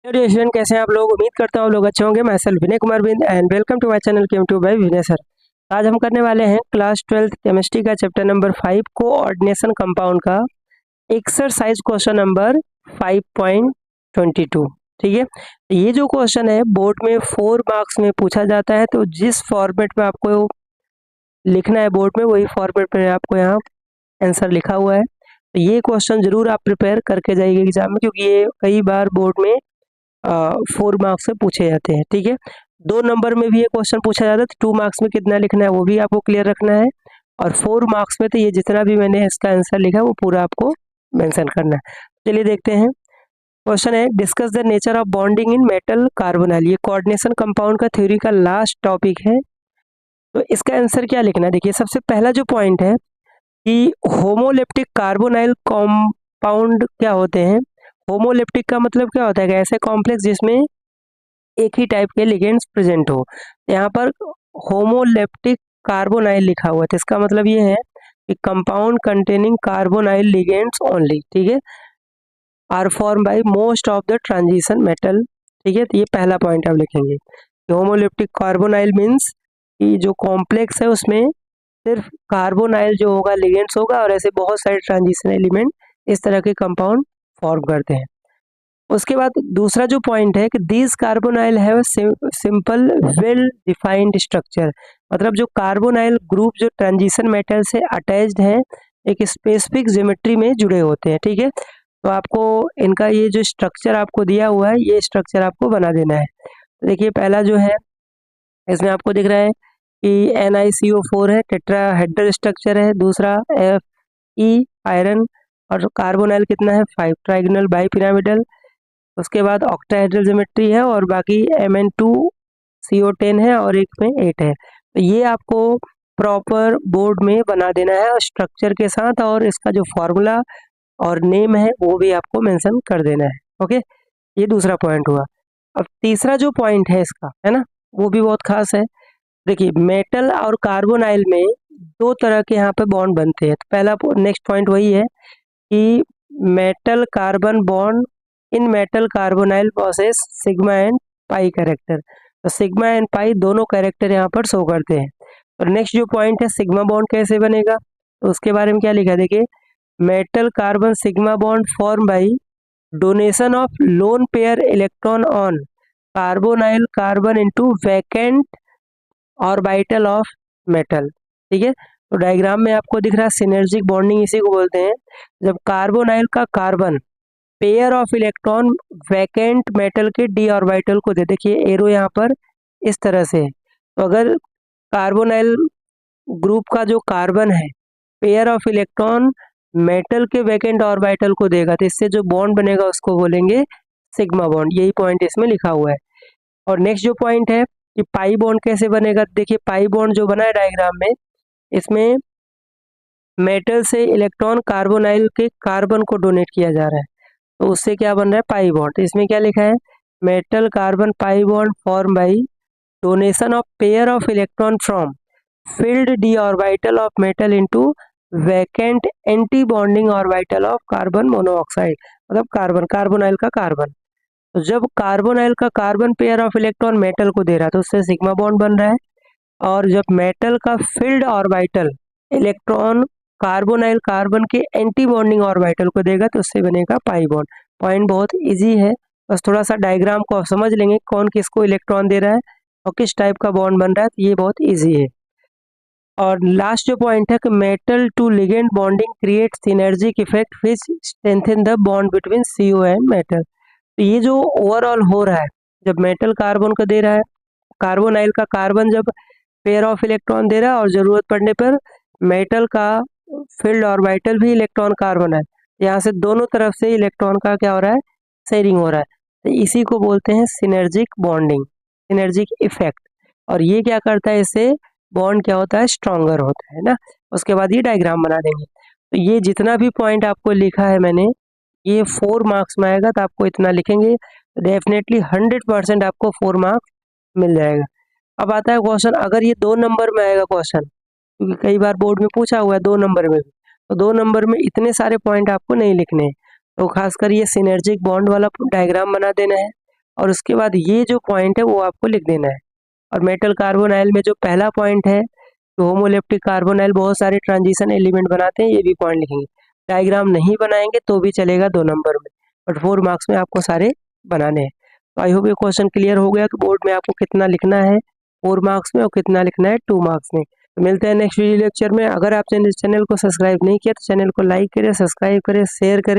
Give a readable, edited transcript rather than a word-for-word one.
Hello student, कैसे हैं आप लोग। उम्मीद करता हूँ आप लोग अच्छे होंगे। मैं self Vinay Kumar Bind and welcome to my channel केम2 बाय विनय सर। आज हम करने वाले हैं क्लास 12th केमिस्ट्री का चैप्टर नंबर 5 कोऑर्डिनेशन कंपाउंड का एक्सरसाइज क्वेश्चन नंबर 5.22। ठीक है, तो ये जो क्वेश्चन है बोर्ड में 4 मार्क्स में पूछा जाता है। तो जिस फॉर्मेट में आपको लिखना है बोर्ड में, वही फॉर्मेट में आपको यहाँ आंसर लिखा हुआ है। तो ये क्वेश्चन जरूर आप प्रिपेयर करके जाइए एग्जाम में, क्योंकि ये कई बार बोर्ड में 4 मार्क्स से पूछे जाते हैं। ठीक है, 2 नंबर में भी ये क्वेश्चन पूछा जाता है, तो 2 मार्क्स में कितना लिखना है वो भी आपको क्लियर रखना है। और 4 मार्क्स में तो ये जितना भी मैंने इसका आंसर लिखा है वो पूरा आपको मेंशन करना है। चलिए देखते हैं। क्वेश्चन है, discuss the nature of bonding in metal carbonyl. ये कोऑर्डिनेशन कंपाउंड का थ्योरी का लास्ट टॉपिक है। तो इसका आंसर क्या लिखना है, देखिए सबसे पहला जो पॉइंट है कि होमोलेप्टिक कार्बोनाइल कंपाउंड क्या होते हैं। होमोलेप्टिक का मतलब क्या होता है कि ऐसे कॉम्प्लेक्स जिसमें एक ही टाइप के लिगेंड्स प्रेजेंट हो। यहाँ पर होमोलेप्टिक कार्बोनाइल लिखा हुआ है, तो इसका मतलब ये है कि compound containing carbonyl ligands only. ठीक है, are form by most of the transition metal. ठीक है, तो ये पहला पॉइंट आप लिखेंगे। होमोलेप्टिक कार्बोनाइल मीन्स कि जो कॉम्प्लेक्स है उसमें सिर्फ कार्बोनाइल जो होगा लिगेंड्स होगा, और ऐसे बहुत सारे ट्रांजिशन एलिमेंट इस तरह के कंपाउंड फॉर्म करते हैं। उसके बाद दूसरा जो पॉइंट है कि these carbonyl have simple well defined structure. मतलब जो कार्बोनाइल ग्रुप जो ट्रांजिशन मेटल से अटैच्ड है, एक स्पेसिफिक ज्योमेट्री में जुड़े होते हैं। ठीक है, तो आपको इनका ये जो स्ट्रक्चर आपको दिया हुआ है, ये स्ट्रक्चर आपको बना देना है। तो देखिए पहला जो है, इसमें आपको दिख रहा है कि NiCO4 है, टेट्राहेड्रल स्ट्रक्चर है। दूसरा Fe आयरन, और कार्बोनाइल कितना है 5 ट्राइगोनल बाई पिरामिडल। उसके बाद ऑक्टाहेड्रल ज्योमेट्री है, और बाकी Mn2CO10 है, और एक में 8 है। तो ये आपको प्रॉपर बोर्ड में बना देना है स्ट्रक्चर के साथ, और इसका जो फॉर्मूला और नेम है वो भी आपको मेंशन कर देना है। ओके, ये दूसरा पॉइंट हुआ। अब तीसरा जो पॉइंट है इसका, है ना, वो भी बहुत खास है। देखिए मेटल और कार्बोनाइल में 2 तरह के यहाँ पे बॉन्ड बनते हैं। तो पहला नेक्स्ट पॉइंट वही है कि metal carbon bond in metal carbonyl process sigma and pi character. तो सिग्मा एंड पाई दोनों कैरेक्टर यहाँ पर शो करते हैं। और नेक्स्ट जो पॉइंट है, सिग्मा बॉन्ड कैसे बनेगा, तो उसके बारे में क्या लिखा है, देखिए metal carbon sigma bond form by donation of lone pair electron on carbonyl carbon into vacant orbital of metal. ठीक है, तो डायग्राम में आपको दिख रहा है सिनर्जिक बॉन्डिंग, इसी को बोलते हैं। जब कार्बोनाइल का carbon pair of electron vacant metal के डी ऑर्बिटल को दे, देखिए एरो यहाँ पर इस तरह से है। तो अगर कार्बोनाइल ग्रुप का जो कार्बन है पेयर ऑफ इलेक्ट्रॉन मेटल के वैकेंट ऑर्बिटल को देगा, तो इससे जो बॉन्ड बनेगा उसको बोलेंगे सिग्मा बॉन्ड। यही पॉइंट इसमें लिखा हुआ है। और नेक्स्ट जो पॉइंट है कि पाई बॉन्ड कैसे बनेगा, देखिए पाई बॉन्ड जो बना है डायग्राम में, इसमें मेटल से इलेक्ट्रॉन कार्बोनाइल के कार्बन को डोनेट किया जा रहा है, तो उससे क्या बन रहा है पाई बॉन्ड। तो इसमें क्या लिखा है, metal carbon pi bond form by donation of pair of electron from field D orbital of metal into vacant anti bonding orbital of carbon monoxide. मतलब कार्बन, कार्बोनाइल का कार्बन। तो जब कार्बोनाइल का carbon pair of electron metal को दे रहा है तो उससे सिग्मा बॉन्ड बन रहा है, और जब मेटल का field orbital electron carbonyl carbon के एंटी बॉन्डिंग ऑर्बिटल को देगा तो उससे बनेगा पाई बॉन्ड। पॉइंट बहुत इजी है, बस थोड़ा सा डायग्राम को आप समझ लेंगे कौन किसको इलेक्ट्रॉन दे रहा है और किस टाइप का बॉन्ड बन रहा है, तो ये बहुत इजी है। और लास्ट जो पॉइंट है कि metal to ligand bonding create synergic effect which strengthen the bond between CO and metal. तो ये जो ओवरऑल हो रहा है, जब मेटल कार्बन को दे रहा है, कार्बोनाइल का कार्बन जब पेयर ऑफ इलेक्ट्रॉन दे रहा है, और जरूरत पड़ने पर मेटल का फील्ड ऑर्बिटल भी इलेक्ट्रॉन कार्बन है, यहाँ से दोनों तरफ से इलेक्ट्रॉन का क्या हो रहा है, शेयरिंग हो रहा है। तो इसी को बोलते हैं सिनर्जिक बॉन्डिंग, सिनर्जिक इफेक्ट। और ये क्या करता है, इससे बॉन्ड क्या होता है, स्ट्रॉन्गर होता है ना। उसके बाद ये डायग्राम बना देंगे। तो ये जितना भी पॉइंट आपको लिखा है मैंने, ये 4 मार्क्स में आएगा, तो आपको इतना लिखेंगे तो डेफिनेटली 100% आपको 4 मार्क्स मिल जाएगा। अब आता है क्वेश्चन, अगर ये 2 नंबर में आएगा क्वेश्चन, क्योंकि कई बार बोर्ड में पूछा हुआ है 2 नंबर में भी, तो 2 नंबर में इतने सारे पॉइंट आपको नहीं लिखने हैं। तो खासकर ये सिनर्जिक बॉन्ड वाला डायग्राम बना देना है, और उसके बाद ये जो पॉइंट है वो आपको लिख देना है। और मेटल कार्बोनाइल में जो पहला पॉइंट है तो होमोलेप्टिक कार्बोनाइल बहुत सारे ट्रांजिशन एलिमेंट बनाते हैं, ये भी पॉइंट लिखेंगे। डायग्राम नहीं बनाएंगे तो भी चलेगा 2 नंबर में, बट 4 मार्क्स में आपको सारे बनाने हैं। तो आई होप ये क्वेश्चन क्लियर हो गया कि बोर्ड में आपको कितना लिखना है 4 मार्क्स में और कितना लिखना है 2 मार्क्स में। तो मिलते हैं नेक्स्ट वीडियो लेक्चर में। अगर आपने इस चैनल को सब्सक्राइब नहीं किया तो चैनल को लाइक करें, सब्सक्राइब करें, शेयर करें